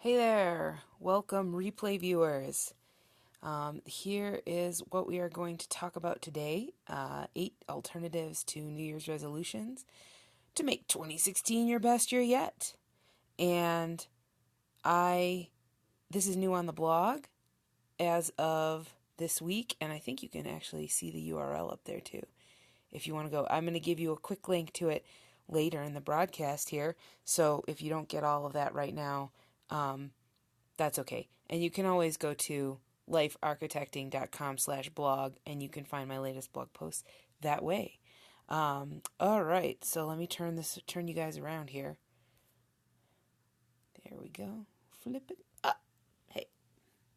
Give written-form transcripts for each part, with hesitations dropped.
Hey there, welcome replay viewers. Here is what we are going to talk about today, 8 alternatives to New Year's resolutions to make 2016 your best year yet. And this is new on the blog as of this week, and I think you can actually see the URL up there too if you want to go. I'm going to give you a quick link to it later in the broadcast here, so if you don't get all of that right now, that's okay. And you can always go to lifearchitecting.com/blog and you can find my latest blog posts that way. All right, so let me turn you guys around here. There we go. Flip it up. Hey,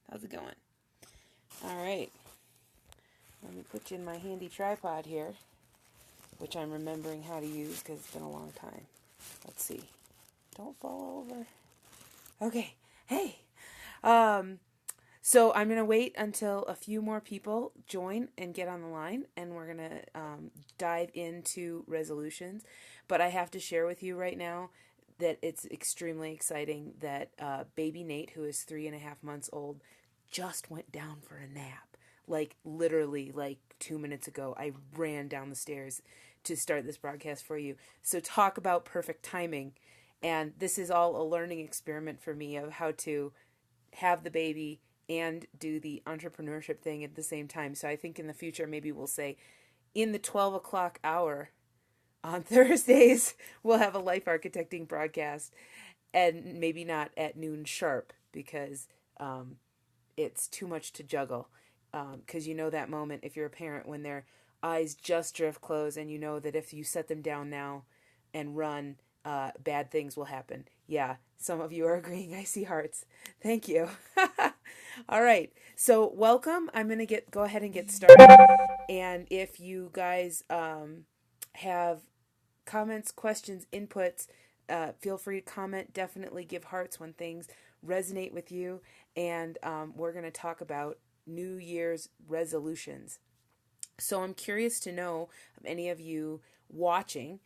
how's it going? All right. Let me put you in my handy tripod here, which I'm remembering how to use because it's been a long time. Let's see. Don't fall over. Okay. Hey. So I'm going to wait until a few more people join and get on the line, and we're going to dive into resolutions. But I have to share with you right now that it's extremely exciting that baby Nate, who is 3.5 months old, just went down for a nap. Like literally like 2 minutes ago, I ran down the stairs to start this broadcast for you. So talk about perfect timing. And this is all a learning experiment for me of how to have the baby and do the entrepreneurship thing at the same time. So I think in the future, maybe we'll say in the 12 o'clock hour on Thursdays, we'll have a life architecting broadcast, and maybe not at noon sharp because it's too much to juggle. Because you know that moment if you're a parent when their eyes just drift closed and you know that if you set them down now and run, bad things will happen. Yeah, some of you are agreeing. I see hearts. Thank you. All right. So welcome. I'm going to go ahead and get started. And if you guys have comments, questions, inputs, feel free to comment. Definitely give hearts when things resonate with you. And we're going to talk about New Year's resolutions. So I'm curious to know of any of you watching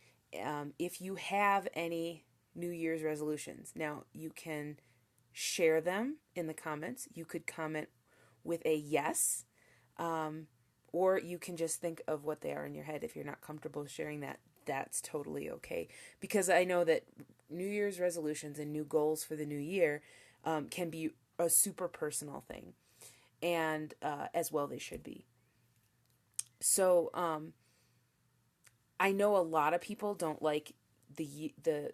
if you have any New Year's resolutions. Now, you can share them in the comments. You could comment with a yes, or you can just think of what they are in your head. If you're not comfortable sharing that, that's totally okay. Because I know that New Year's resolutions and new goals for the new year can be a super personal thing, and as well they should be. So I know a lot of people don't like the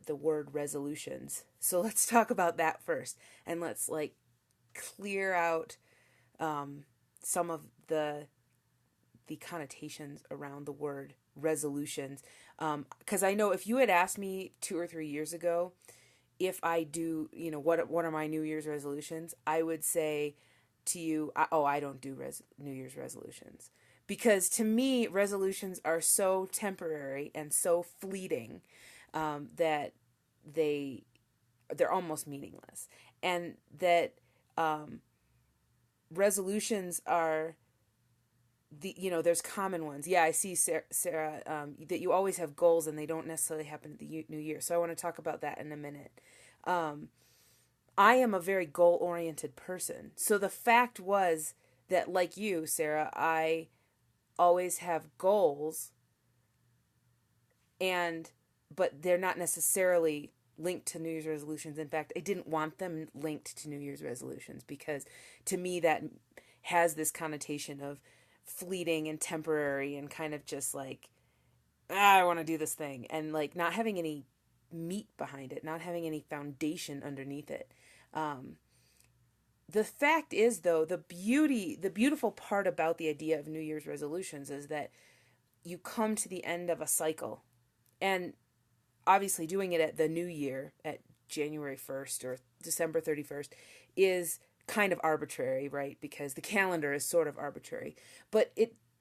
word resolutions. So let's talk about that first, and let's like clear out some of the connotations around the word resolutions. Because I know if you had asked me 2 or 3 years ago if I do, what are my New Year's resolutions, I would say to you, I don't do New Year's resolutions. Because to me, resolutions are so temporary and so fleeting that they're almost meaningless. And that resolutions are there's common ones. Yeah, I see, Sarah, that you always have goals and they don't necessarily happen at the new year. So I want to talk about that in a minute. I am a very goal-oriented person. So the fact was that, like you, Sarah, I always have goals, but they're not necessarily linked to New Year's resolutions. In fact, I didn't want them linked to New Year's resolutions because to me that has this connotation of fleeting and temporary and kind of just like, I want to do this thing, and like not having any meat behind it, not having any foundation underneath it. The fact is, though, the beautiful part about the idea of New Year's resolutions is that you come to the end of a cycle. And obviously doing it at the new year, at January 1st or December 31st, is kind of arbitrary, right? Because the calendar is sort of arbitrary. But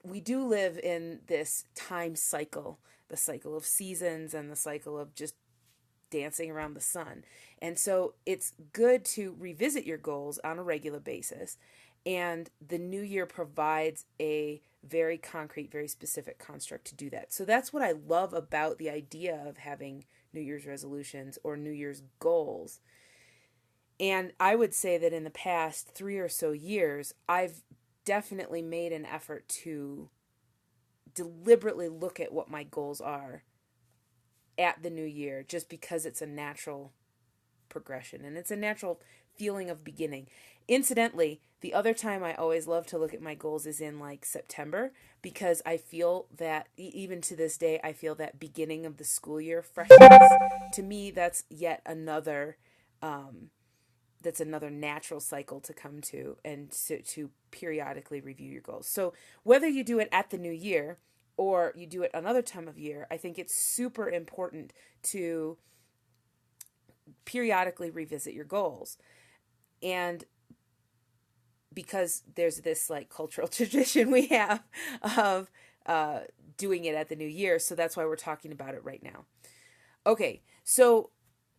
we do live in this time cycle, the cycle of seasons and the cycle of just dancing around the sun. And so it's good to revisit your goals on a regular basis. And the new year provides a very concrete, very specific construct to do that. So that's what I love about the idea of having New Year's resolutions or New Year's goals, And I would say that in the past 3 or so years, I've definitely made an effort to deliberately look at what my goals are at the new year, just because it's a natural progression and it's a natural feeling of beginning. Incidentally, the other time I always love to look at my goals is in like September, because I feel that even to this day, I feel that beginning of the school year freshness. To me, um, that's another natural cycle to come to, and to periodically review your goals. So whether you do it at the new year or you do it another time of year, I think it's super important to periodically revisit your goals. And because there's this like cultural tradition we have of uh, doing it at the new year, so that's why we're talking about it right now. Okay, so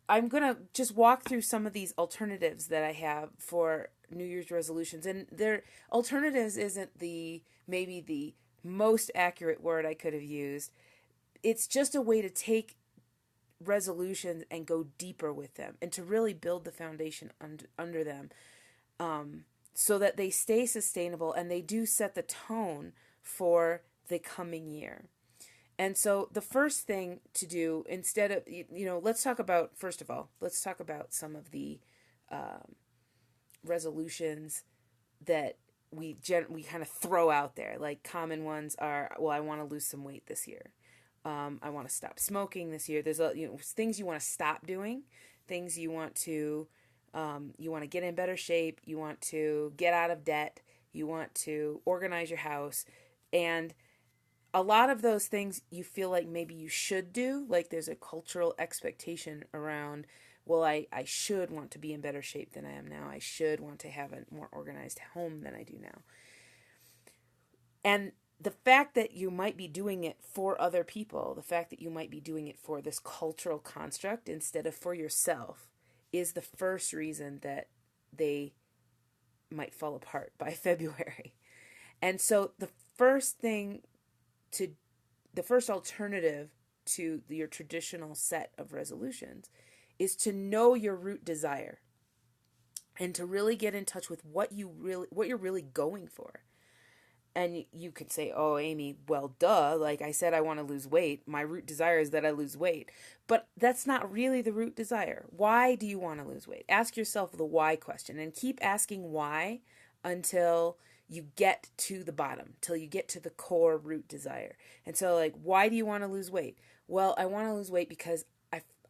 I'm going to just walk through some of these alternatives that I have for New Year's resolutions. And their alternatives isn't maybe the most accurate word I could have used. It's just a way to take resolutions and go deeper with them and to really build the foundation under them, so that they stay sustainable and they do set the tone for the coming year. And so the first thing to do, instead of, let's talk about, first of all, let's talk about some of the um, resolutions that we kind of throw out there. Like common ones are, well, I want to lose some weight this year. I want to stop smoking this year. There's things you want to stop doing, things you want to get in better shape, you want to get out of debt, you want to organize your house, and a lot of those things you feel like maybe you should do. Like there's a cultural expectation around, well, I should want to be in better shape than I am now. I should want to have a more organized home than I do now. And the fact that you might be doing it for other people, the fact that you might be doing it for this cultural construct instead of for yourself, is the first reason that they might fall apart by February. And so first thing to the first alternative to your traditional set of resolutions is to know your root desire and to really get in touch with what you're really going for. And you could say, oh, Amy, well, duh. Like I said, I want to lose weight. My root desire is that I lose weight. But that's not really the root desire. Why do you want to lose weight? Ask yourself the why question and keep asking why until you get to the bottom, till you get to the core root desire. And so, like, why do you want to lose weight? Well, I want to lose weight because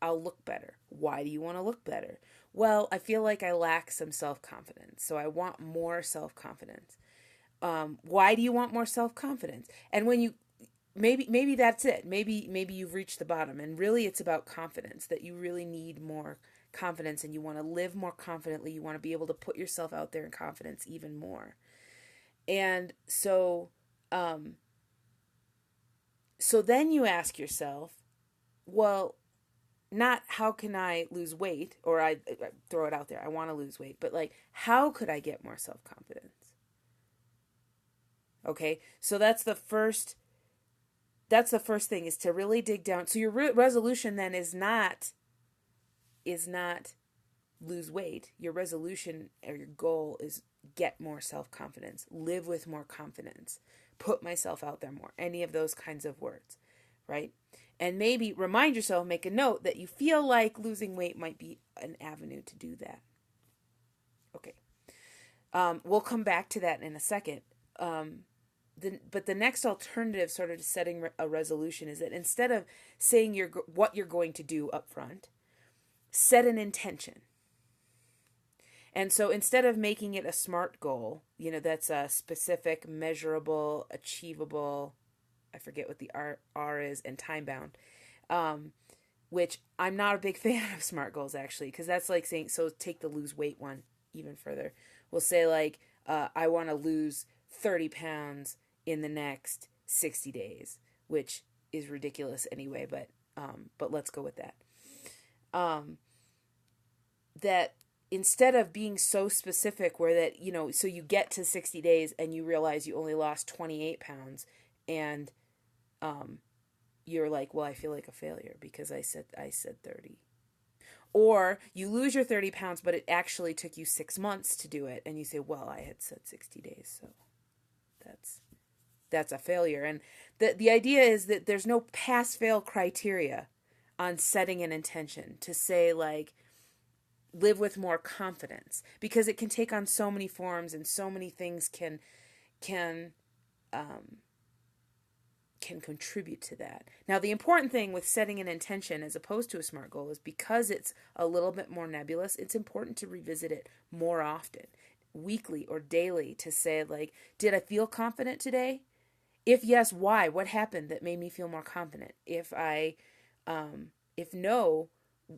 I'll look better. Why do you want to look better? Well, I feel like I lack some self-confidence, so I want more self-confidence. Why do you want more self-confidence? And when you maybe that's it. Maybe you've reached the bottom, and really it's about confidence, that you really need more confidence and you want to live more confidently. You want to be able to put yourself out there in confidence even more. And so then you ask yourself, well, not how can I lose weight, or I throw it out there, I want to lose weight, but like, how could I get more self-confidence? Okay, so that's the first thing, is to really dig down. So your resolution then is not lose weight. Your resolution or your goal is get more self-confidence, live with more confidence, put myself out there more, any of those kinds of words, right? And maybe remind yourself, make a note that you feel like losing weight might be an avenue to do that. Okay. We'll come back to that in a second. But the next alternative, sort of to setting a resolution, is that instead of saying what you're going to do up front, set an intention. And so instead of making it a SMART goal, that's a specific, measurable, achievable, I forget what the R is, and time bound, which I'm not a big fan of SMART goals, actually, because that's like saying, so take the lose weight one even further. We'll say like, I want to lose 30 pounds in the next 60 days, which is ridiculous anyway, but let's go with that. That instead of being so specific where that, so you get to 60 days and you realize you only lost 28 pounds and you're like, well, I feel like a failure because I said 30. Or you lose your 30 pounds, but it actually took you 6 months to do it. And you say, well, I had said 60 days. So that's a failure. And the idea is that there's no pass fail criteria on setting an intention to say, like, live with more confidence, because it can take on so many forms and so many things can contribute to that. Now, the important thing with setting an intention as opposed to a SMART goal is, because it's a little bit more nebulous, it's important to revisit it more often, weekly or daily, to say, like, did I feel confident today? If yes, why? What happened that made me feel more confident? If no,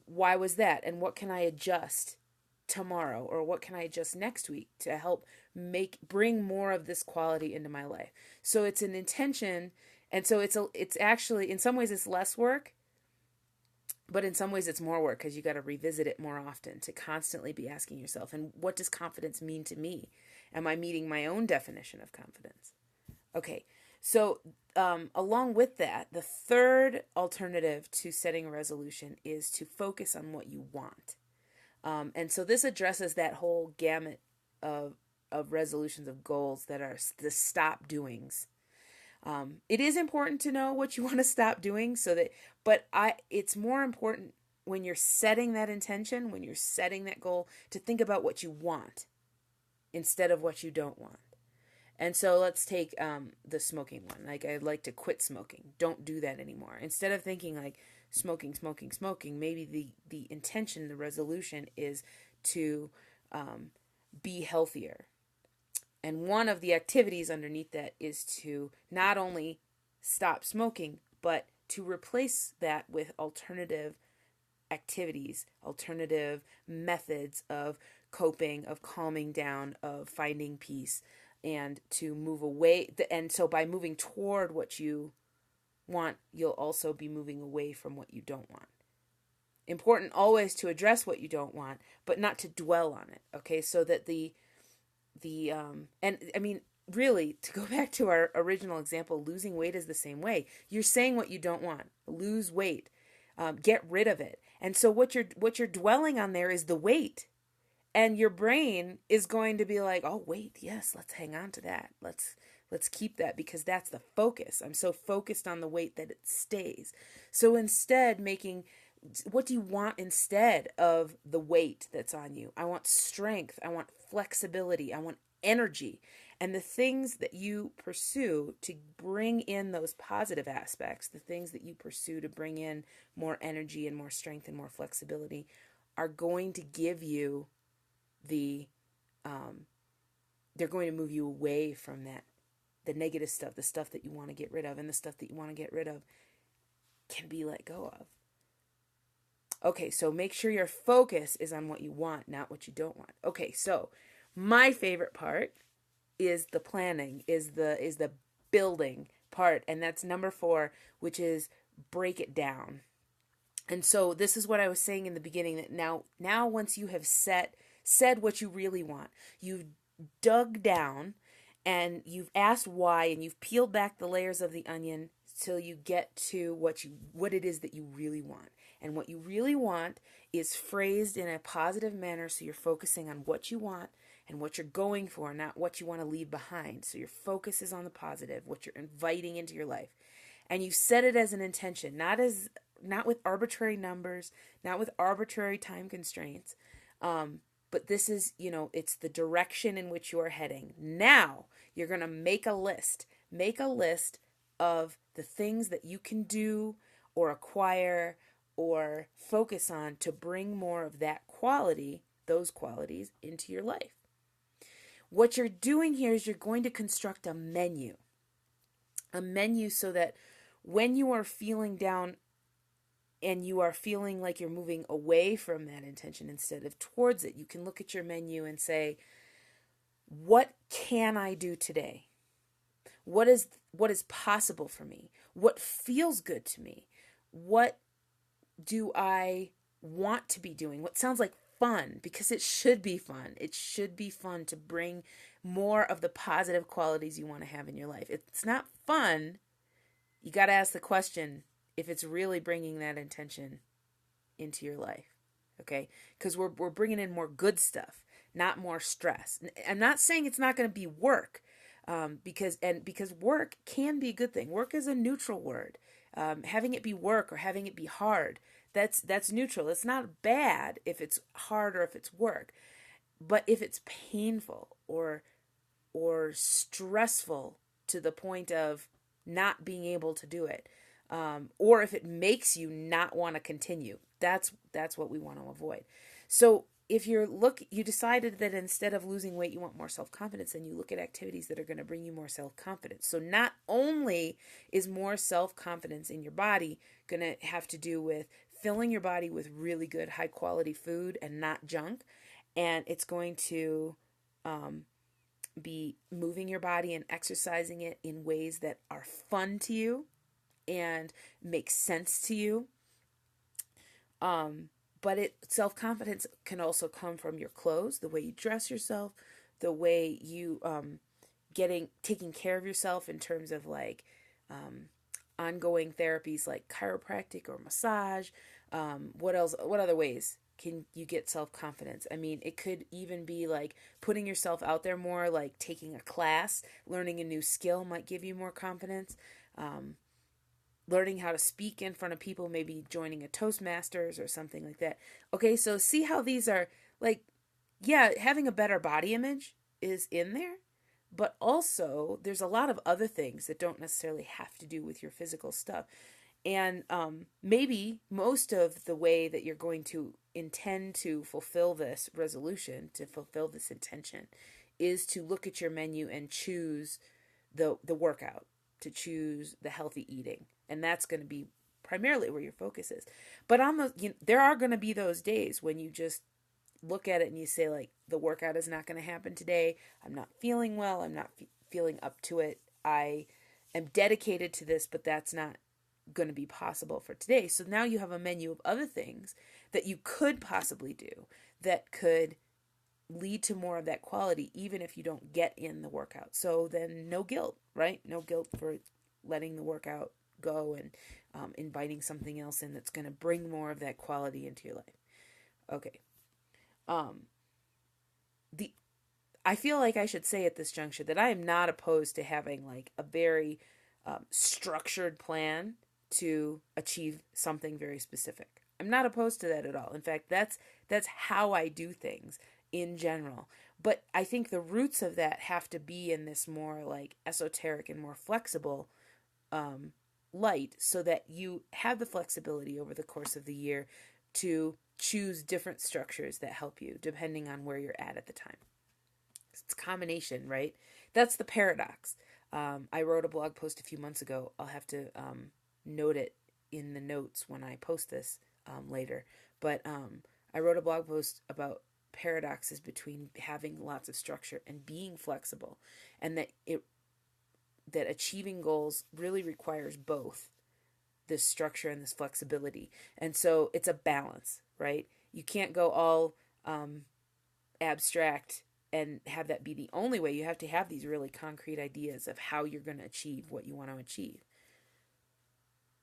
why was that? And what can I adjust tomorrow, or what can I adjust next week to help bring more of this quality into my life? So it's an intention, and so it's actually, in some ways it's less work, but in some ways it's more work, because you got to revisit it more often, to constantly be asking yourself, and what does confidence mean to me? Am I meeting my own definition of confidence? Okay, so along with that, the third alternative to setting a resolution is to focus on what you want. And so this addresses that whole gamut of resolutions, of goals that are the stop doings. It is important to know what you want to stop doing, it's more important when you're setting that intention, when you're setting that goal, to think about what you want instead of what you don't want. And so let's take the smoking one. Like, I'd like to quit smoking. Don't do that anymore. Instead of thinking like smoking, maybe the intention, the resolution is to be healthier. And one of the activities underneath that is to not only stop smoking, but to replace that with alternative activities, alternative methods of coping, of calming down, of finding peace, and to move away. And so by moving toward what you want, you'll also be moving away from what you don't want. Important always to address what you don't want, but not to dwell on it. Okay, so that and I mean, really, to go back to our original example, losing weight is the same way. You're saying what you don't want. Lose weight. Get rid of it. And so what you're dwelling on there is the weight. And your brain is going to be like, oh, wait, yes, let's hang on to that. Let's keep that, because that's the focus. I'm so focused on the weight that it stays. So instead, what do you want instead of the weight that's on you? I want strength. I want flexibility. I want energy. And the things that you pursue to bring in those positive aspects, the things that you pursue to bring in more energy and more strength and more flexibility, are going to give you they're going to move you away from the negative stuff, the stuff that you want to get rid of, and the stuff that you want to get rid of can be let go of. Okay, so make sure your focus is on what you want, not what you don't want. Okay, so my favorite part is the planning, is the building part, and that's number 4, which is break it down. And so this is what I was saying in the beginning, that now once you have said what you really want, you've dug down and you've asked why, and you've peeled back the layers of the onion till you get to what it is that you really want. And what you really want is phrased in a positive manner, so you're focusing on what you want and what you're going for, not what you want to leave behind. So your focus is on the positive, what you're inviting into your life. And you set it as an intention, not with arbitrary numbers, not with arbitrary time constraints. But this is, it's the direction in which you are heading. Now you're going to make a list. Make a list of the things that you can do or acquire or focus on to bring more of those qualities into your life. What you're doing here is you're going to construct a menu so that when you are feeling down and you are feeling like you're moving away from that intention instead of towards it, you can look at your menu and say, what can I do today? What is possible for me? What feels good to me? What do I want to be doing? What sounds like fun? Because it should be fun. It should be fun to bring more of the positive qualities you want to have in your life. If it's not fun, you got to ask the question if it's really bringing that intention into your life. Okay. Because we're bringing in more good stuff, not more stress. I'm not saying it's not going to be work. Because work can be a good thing. Work is a neutral word. Having it be work or having it be hard, that's neutral. It's not bad if it's hard or if it's work, but if it's painful or stressful to the point of not being able to do it, or if it makes you not want to continue, that's what we want to avoid. So if you decided that instead of losing weight you want more self-confidence, then you look at activities that are going to bring you more self-confidence. So not only is more self-confidence in your body going to have to do with filling your body with really good high quality food and not junk, and it's going to be moving your body and exercising it in ways that are fun to you and make sense to you. But self-confidence can also come from your clothes, the way you dress yourself, the way you taking care of yourself in terms of like ongoing therapies like chiropractic or massage. What else? What other ways can you get self-confidence? I mean, it could even be like putting yourself out there more, like taking a class, learning a new skill might give you more confidence. Learning how to speak in front of people, maybe joining a Toastmasters or something like that. Okay, so see how these are like, yeah, having a better body image is in there, but also there's a lot of other things that don't necessarily have to do with your physical stuff. And maybe most of the way that you're going to intend to fulfill this resolution, to fulfill this intention, is to look at your menu and choose the workout, to choose the healthy eating. And that's going to be primarily where your focus is. But there are going to be those days when you just look at it and you say, like, the workout is not going to happen today. I'm not feeling well. I'm not feeling up to it. I am dedicated to this, but that's not going to be possible for today. So now you have a menu of other things that you could possibly do that could lead to more of that quality, even if you don't get in the workout. So then no guilt, right? No guilt for letting the workout go and inviting something else in that's going to bring more of that quality into your life. Okay. I feel like I should say at this juncture that I am not opposed to having like a very structured plan to achieve something very specific. I'm not opposed to that at all. In fact, that's how I do things in general. But I think the roots of that have to be in this more like esoteric and more flexible light, so that you have the flexibility over the course of the year to choose different structures that help you depending on where you're at the time. It's a combination, right? That's the paradox. I wrote a blog post a few months ago. I'll have to note it in the notes when I post this later. But I wrote a blog post about paradoxes between having lots of structure and being flexible, and that achieving goals really requires both this structure and this flexibility. And so it's a balance, right? You can't go all abstract and have that be the only way. You have to have these really concrete ideas of how you're going to achieve what you want to achieve.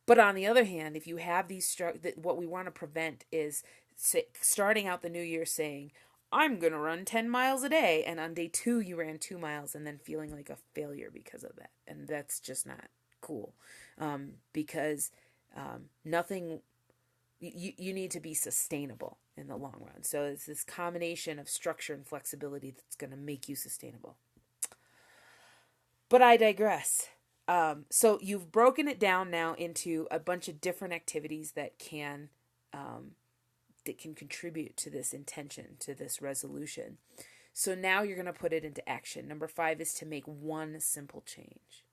But on the other hand, if you have these what we want to prevent is starting out the new year saying, I'm going to run 10 miles a day. And on day 2, you ran 2 miles and then feeling like a failure because of that. And that's just not cool. Because nothing, you need to be sustainable in the long run. So it's this combination of structure and flexibility that's going to make you sustainable. But I digress. So you've broken it down now into a bunch of different activities that can contribute to this intention, to this resolution. So now you're going to put it into action. Number 5 is to make one simple change.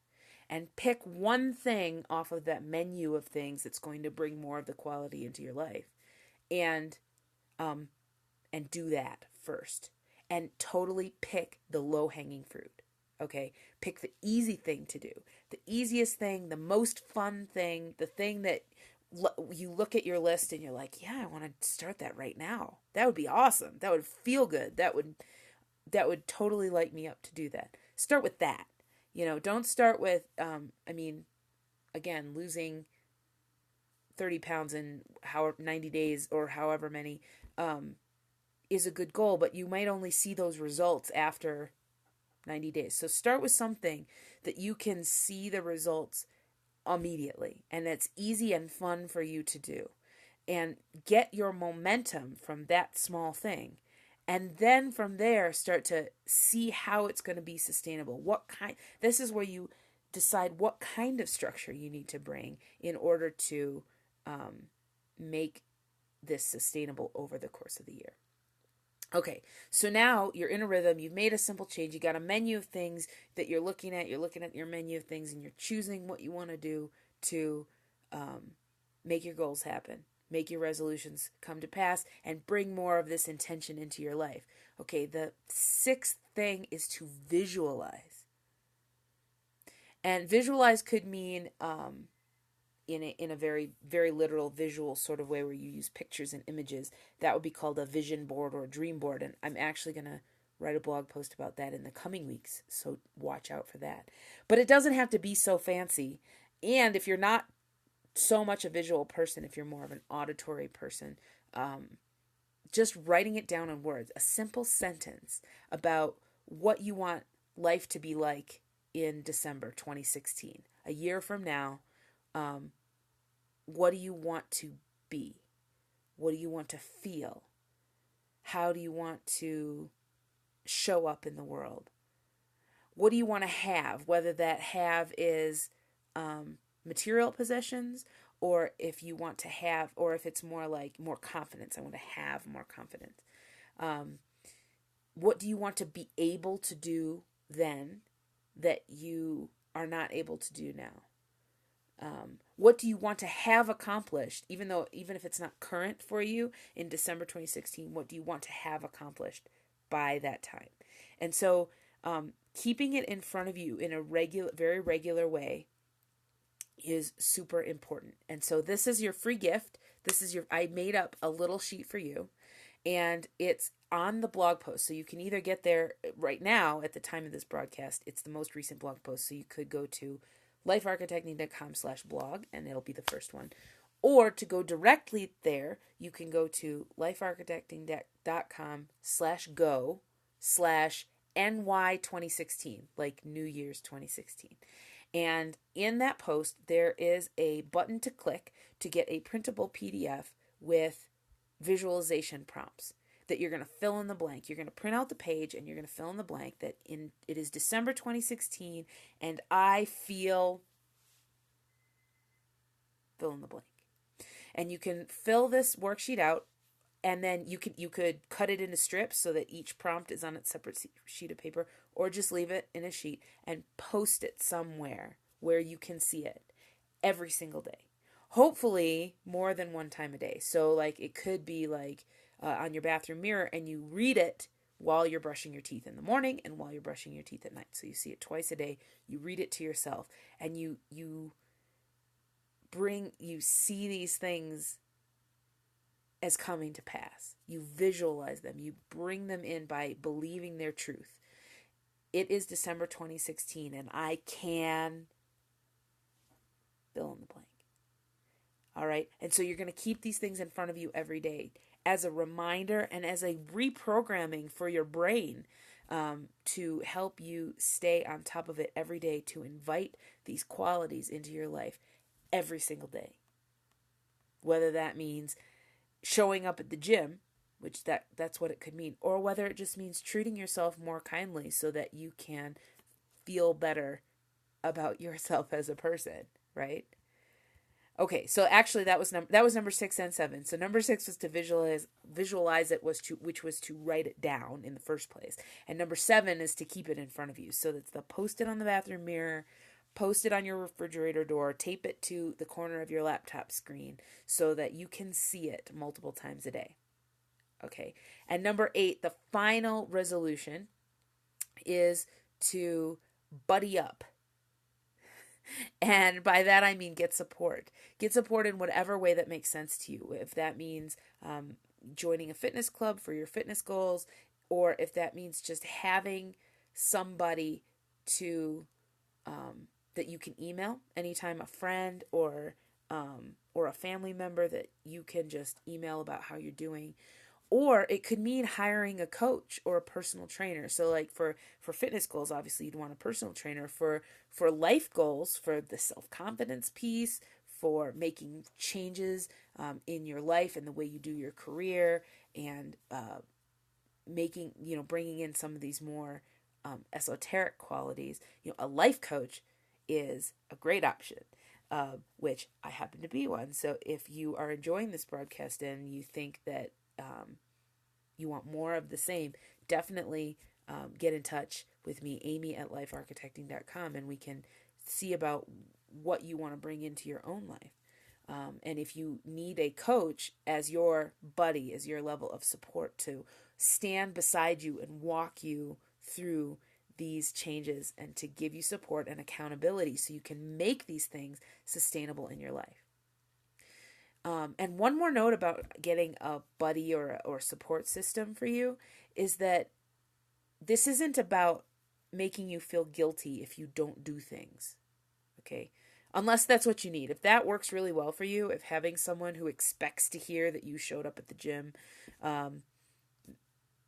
And pick one thing off of that menu of things that's going to bring more of the quality into your life. And do that first. And totally pick the low-hanging fruit. Okay? Pick the easy thing to do. The easiest thing, the most fun thing, the thing that you look at your list and you're like, yeah, I want to start that right now. That would be awesome. That would feel good. That would totally light me up to do that. Start with that. Don't start with, again, losing 30 pounds in 90 days or however many. is a good goal, but you might only see those results after 90 days. So start with something that you can see the results immediately and it's easy and fun for you to do. And get your momentum from that small thing. And then from there, start to see how it's going to be sustainable. This is where you decide what kind of structure you need to bring in order to make this sustainable over the course of the year. Okay, so now you're in a rhythm, you've made a simple change, you got a menu of things that you're looking at your menu of things and you're choosing what you want to do to make your goals happen, make your resolutions come to pass, and bring more of this intention into your life. Okay, the sixth thing is to visualize. And visualize could mean in a very, very literal visual sort of way where you use pictures and images. That would be called a vision board or a dream board. And I'm actually going to write a blog post about that in the coming weeks. So watch out for that. But it doesn't have to be so fancy. And if you're not so much a visual person, if you're more of an auditory person, just writing it down in words, a simple sentence about what you want life to be like in December 2016, a year from now. What do you want to be? What do you want to feel? How do you want to show up in the world? What do you want to have? Whether that have is material possessions, or if you want to have, or if it's more like more confidence. I want to have more confidence. What do you want to be able to do then that you are not able to do now? What do you want to have accomplished, even if it's not current for you in December 2016, what do you want to have accomplished by that time? And so keeping it in front of you in a very regular way is super important. And so this is your free gift. I made up a little sheet for you, and it's on the blog post. So you can either get there right now at the time of this broadcast. It's the most recent blog post. So you could go to lifearchitecting.com/blog, and it'll be the first one. Or to go directly there, you can go to lifearchitecting.com/go/NY2016, like New Year's 2016. And in that post, there is a button to click to get a printable PDF with visualization prompts that you're going to fill in the blank. You're going to print out the page and you're going to fill in the blank that it is December 2016 and I feel fill in the blank. And you can fill this worksheet out, and then you could cut it into strips so that each prompt is on its separate sheet of paper, or just leave it in a sheet and post it somewhere where you can see it every single day. Hopefully more than one time a day. So like it could be like on your bathroom mirror, and you read it while you're brushing your teeth in the morning and while you're brushing your teeth at night. So you see it twice a day. You read it to yourself, and you see these things as coming to pass. You visualize them. You bring them in by believing their truth. It is December 2016, and I can fill in the blank. All right. And so you're going to keep these things in front of you every day as a reminder and as a reprogramming for your brain to help you stay on top of it every day, to invite these qualities into your life every single day. Whether that means showing up at the gym, which that's what it could mean, or whether it just means treating yourself more kindly so that you can feel better about yourself as a person, right? Okay, so actually that was number 6 and 7. So number 6 was to visualize it, which was to write it down in the first place. And number 7 is to keep it in front of you. So that's the post it on the bathroom mirror, post it on your refrigerator door, tape it to the corner of your laptop screen so that you can see it multiple times a day. Okay. And number 8, the final resolution is to buddy up. And by that, I mean get support. Get support in whatever way that makes sense to you. If that means joining a fitness club for your fitness goals, or if that means just having somebody to that you can email anytime, a friend or a family member that you can just email about how you're doing, Or it could mean hiring a coach or a personal trainer. So like for fitness goals, obviously you'd want a personal trainer. For life goals, for the self-confidence piece, for making changes in your life and the way you do your career, and making, bringing in some of these more esoteric qualities, a life coach is a great option, which I happen to be one. So if you are enjoying this broadcast and you think that you want more of the same, definitely get in touch with me, Amy at lifearchitecting.com, and we can see about what you want to bring into your own life. And if you need a coach as your buddy, as your level of support to stand beside you and walk you through these changes and to give you support and accountability so you can make these things sustainable in your life. And one more note about getting a buddy or support system for you is that this isn't about making you feel guilty if you don't do things, okay? Unless that's what you need. If that works really well for you, if having someone who expects to hear that you showed up at the gym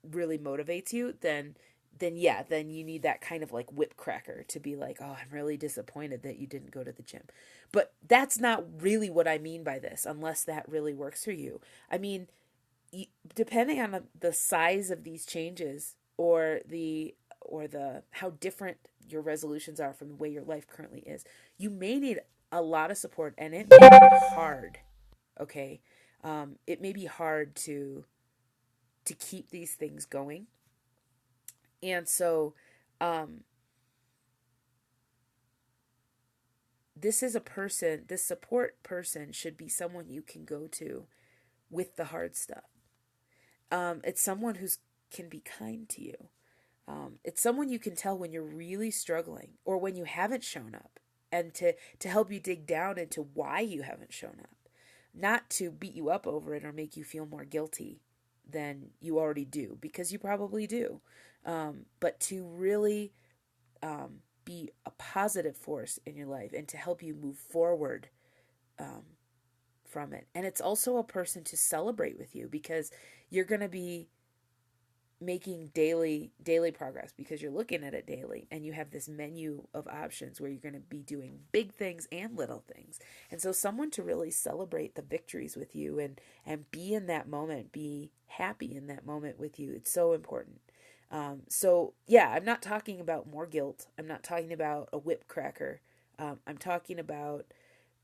really motivates you, then you need that kind of like whip cracker to be like, oh, I'm really disappointed that you didn't go to the gym. But that's not really what I mean by this, unless that really works for you. I mean, depending on the size of these changes or the how different your resolutions are from the way your life currently is, you may need a lot of support, and it may be hard. Okay, it may be hard to keep these things going. And so this support person should be someone you can go to with the hard stuff. It's someone who can be kind to you. It's someone you can tell when you're really struggling or when you haven't shown up, and to help you dig down into why you haven't shown up. Not to beat you up over it or make you feel more guilty than you already do, because you probably do. But to really be a positive force in your life and to help you move forward from it. And it's also a person to celebrate with you, because you're going to be making daily progress, because you're looking at it daily and you have this menu of options where you're going to be doing big things and little things. And so someone to really celebrate the victories with you and be in that moment, be happy in that moment with you. It's so important. So yeah, I'm not talking about more guilt. I'm not talking about a whip cracker. I'm talking about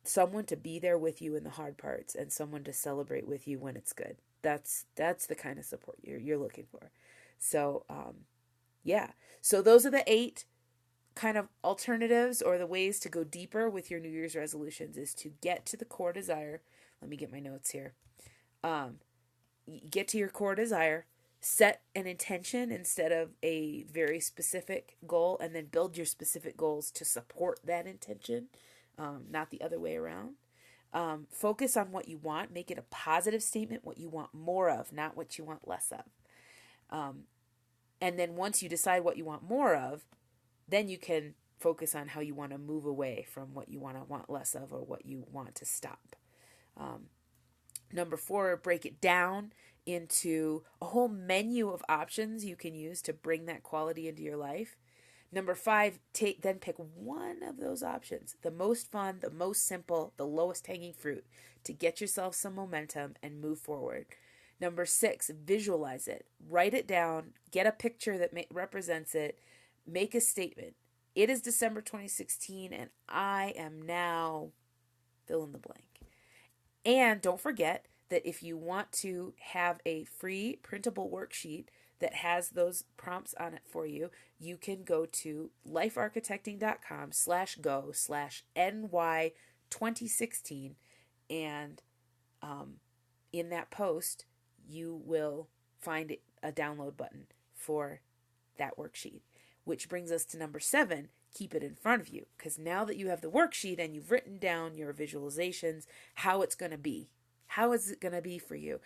someone to be there with you in the hard parts and someone to celebrate with you when it's good. That's the kind of support you're looking for. So, yeah. So those are the 8 kind of alternatives or the ways to go deeper with your New Year's resolutions, is to get to the core desire. Let me get my notes here. Get to your core desire, set an intention instead of a very specific goal, and then build your specific goals to support that intention, not the other way around. Focus on what you want. Make it a positive statement, what you want more of, not what you want less of. And then once you decide what you want more of, then you can focus on how you want to move away from what you want less of, or what you want to stop. Number 4, break it down into a whole menu of options you can use to bring that quality into your life. Number 5, then pick one of those options, the most fun, the most simple, the lowest hanging fruit, to get yourself some momentum and move forward. Number 6, visualize it. Write it down. Get a picture that represents it. Make a statement. It is December 2016, and I am now fill in the blank. And don't forget that if you want to have a free printable worksheet that has those prompts on it for you, you can go to lifearchitecting.com/go/NY2016, and in that post you will find a download button for that worksheet. Which brings us to number 7, keep it in front of you, because now that you have the worksheet and you've written down your visualizations, how it's going to be. How is it going to be for you?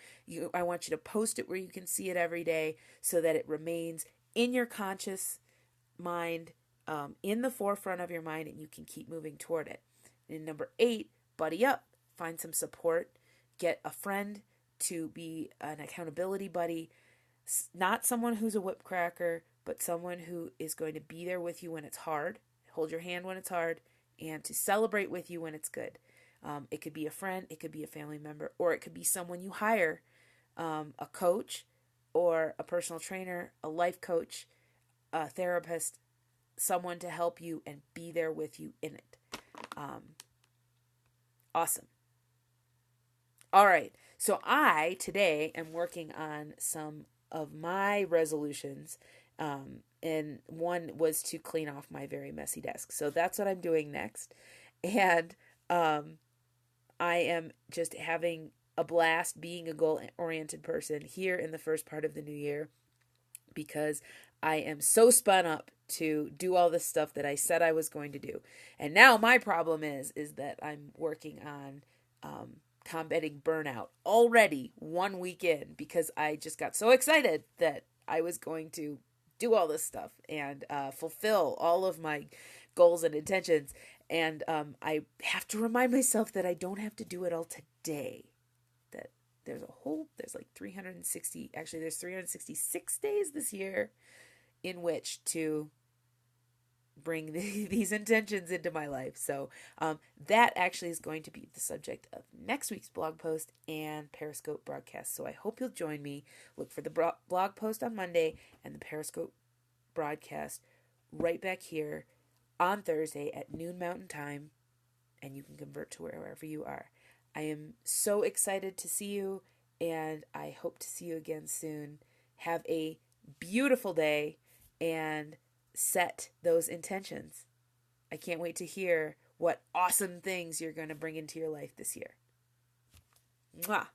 I want you to post it where you can see it every day so that it remains in your conscious mind, in the forefront of your mind, and you can keep moving toward it. And number 8, buddy up. Find some support. Get a friend to be an accountability buddy, not someone who's a whip cracker, but someone who is going to be there with you when it's hard, hold your hand when it's hard, and to celebrate with you when it's good. It could be a friend, it could be a family member, or it could be someone you hire, a coach or a personal trainer, a life coach, a therapist, someone to help you and be there with you in it. Awesome. All right. So I today am working on some of my resolutions. And one was to clean off my very messy desk. So that's what I'm doing next. And I am just having a blast being a goal-oriented person here in the first part of the new year, because I am so spun up to do all this stuff that I said I was going to do. And now my problem is that I'm working on combating burnout already 1 week in, because I just got so excited that I was going to do all this stuff and fulfill all of my goals and intentions. And I have to remind myself that I don't have to do it all today. That there's like 360, actually there's 366 days this year in which to bring these intentions into my life. So that actually is going to be the subject of next week's blog post and Periscope broadcast. So I hope you'll join me. Look for the blog post on Monday and the Periscope broadcast right back here on Thursday at noon Mountain Time, and you can convert to wherever you are. I am so excited to see you, and I hope to see you again soon. Have a beautiful day and set those intentions. I can't wait to hear what awesome things you're going to bring into your life this year. Mwah!